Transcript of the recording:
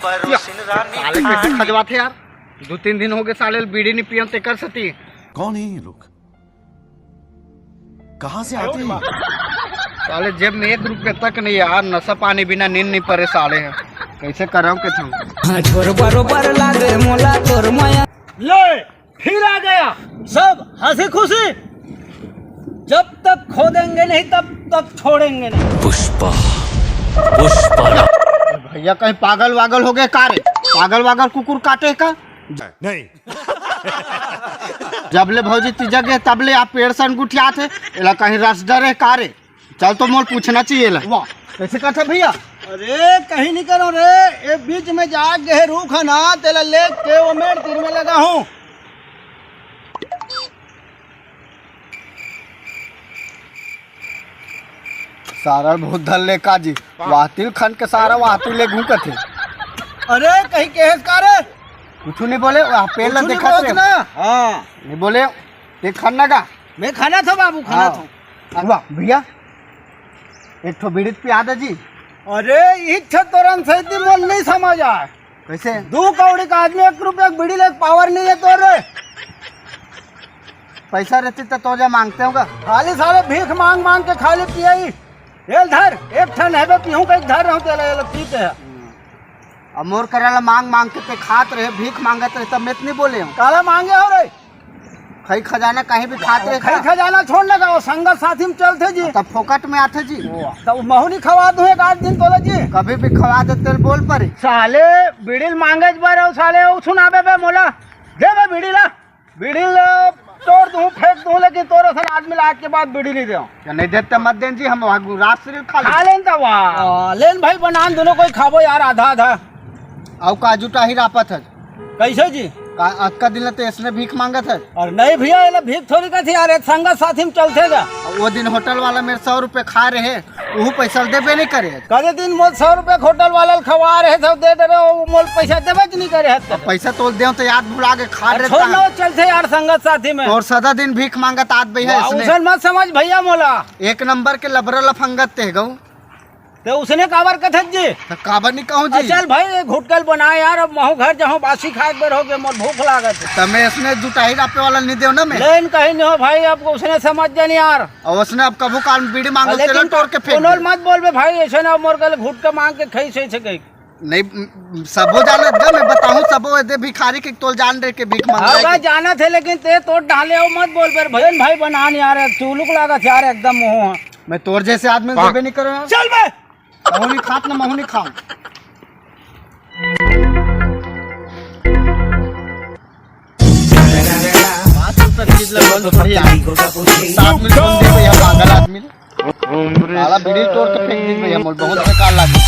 साले कैसे खजवाते यार। 2-3 दिन हो गए साले बीड़ी नहीं पियो ते कर सती। कौन है ये लोग, कहाँ से आते हैं? साले जेब में 1 रुपये तक नहीं यार, नशा पानी बिना नींद नहीं पड़े साले हैं। कैसे कराऊं के तुम बरोबर लागे मोला तोर माया। ले फिर आ गया सब हंसी खुशी। जब तक खोदेंगे नहीं तब तक छोड़ेंगे नहीं। पुष्पा पुष्पा। भैया कहीं पागल वागल हो गए कारे? पागल वागल कुकुर काटे का नहीं। जब ले भौजी तीजा गए तब ले आप पेड़ से अंगूठिया थे एला कहीं रस डरे कारे। चल तो मोल पूछना चाहिए ला। वाह कैसे कहते भैया? अरे कहीं नहीं करो रे, ये बीच में जाग गए रूख है ना तेला ले के वो मेरे तीर में लगा हूँ। सारा बहुत धल ले काजी वातिल खन के सारा वातिल ले घूके थे। अरे कहीं केस कारे कुछ नहीं बोले वहाँ पेड़ ला देखा थे ना। हाँ नहीं बोले ये खाना का मैं खाना था बाबू खाना था। वाह भैया एक ठो बीड़ी पिया दे जी। अरे इच्छा तुरंत सही मोल नहीं समझ आए। कैसे 2 कौड़ी का आदमी 1 रुपया की बीड़ी ले पावर नहीं है तो रे। पैसा रहते तो जा मांगते होगा। खाली सारे भीख मांग मांग के खाली पिया ही। ये धर एक ठन है पीहू का धर रहूं तेला पीते है। अब मोर करेला मांग मांग के ते खात रहे भीख मांगत रहे तब मैं इतनी बोले हूँ। काला मांगे हो रे खई खजाना कहीं भी खाते रहे खई खजाना छोड़ने का वो संगत साथी में चलते जी तब फोकट में आते जी। तब महुनी खवा दूं 1-8 दिन तोला जी। कभी भी खवा देते बोल पड़े साले बीड़ी मांगे बार साले सुनाबे बे मोला दे बे बीड़ी ला। बीड़ी तोड़ दूं फेंक दूं लेकिन तोरे सन आदमी आज के बाद बीड़ी नहीं दे। नहीं देते मत दें जी हम रात से खा लेन तो वाह लेन भाई बनान दोनों कोई खाबो यार आधा आधा। और काजू टाही रापत है कैसे जी अक्का दिन तो इसने भीख मांगत है। और नहीं भैया ये भीख थोड़ी का थी यार संगत साथी में चलते गा। वो दिन होटल वाला मेरे 100 रुपए खा रहे वो पैसा देबे नहीं करे। कदे दिन मोल 100 रुपए होटल वाला खवा रहे सब दे दे रहे मोल पैसा देबे कि नहीं करे। पैसा तोल दे तो याद भुला के खा रहे छोड़ना चलते यार संगत साथी में। और सदा दिन भीख मांगत आत भैया उसने मत समझ भैया मोला 1 नंबर के लबरा लफंगत ते गऊ तो उसने काबर कथक जी तो काबर नहीं कहूँ जी। चल भाई घुटकल बनाए यार अब महू घर जाऊँ बासी खाए बेर हो गए मोर भूख लागत है। तमें इसने जुटाही रापे वाला नहीं दे ना मैं लेन कहीं नहीं हो भाई अब उसने समझ जानी यार। और उसने अब कबू काल बीड़ी मांगो लेकिन तोड़ के फेंक उन्होंने मत बोल बे भाई ऐसे ना मोर गल घुट के मांग के खाई सही से गई नहीं सबो जाने दे मैं बताऊं सबो दे भिखारी के तोल जान रहे के भीख मांग रहा है जाना थे लेकिन ते तोड़ डाले हो मत बोल बे भजन भाई बनान यार चुलुक लागत यार एकदम मुंह। मैं तोर जैसे आदमी देबे नहीं करो चल बे महू खात ना महू नहीं खाऊं। पागल आदमी बीड़ी तोड़ के फेंक दी भैया बहुत बेकार लगी।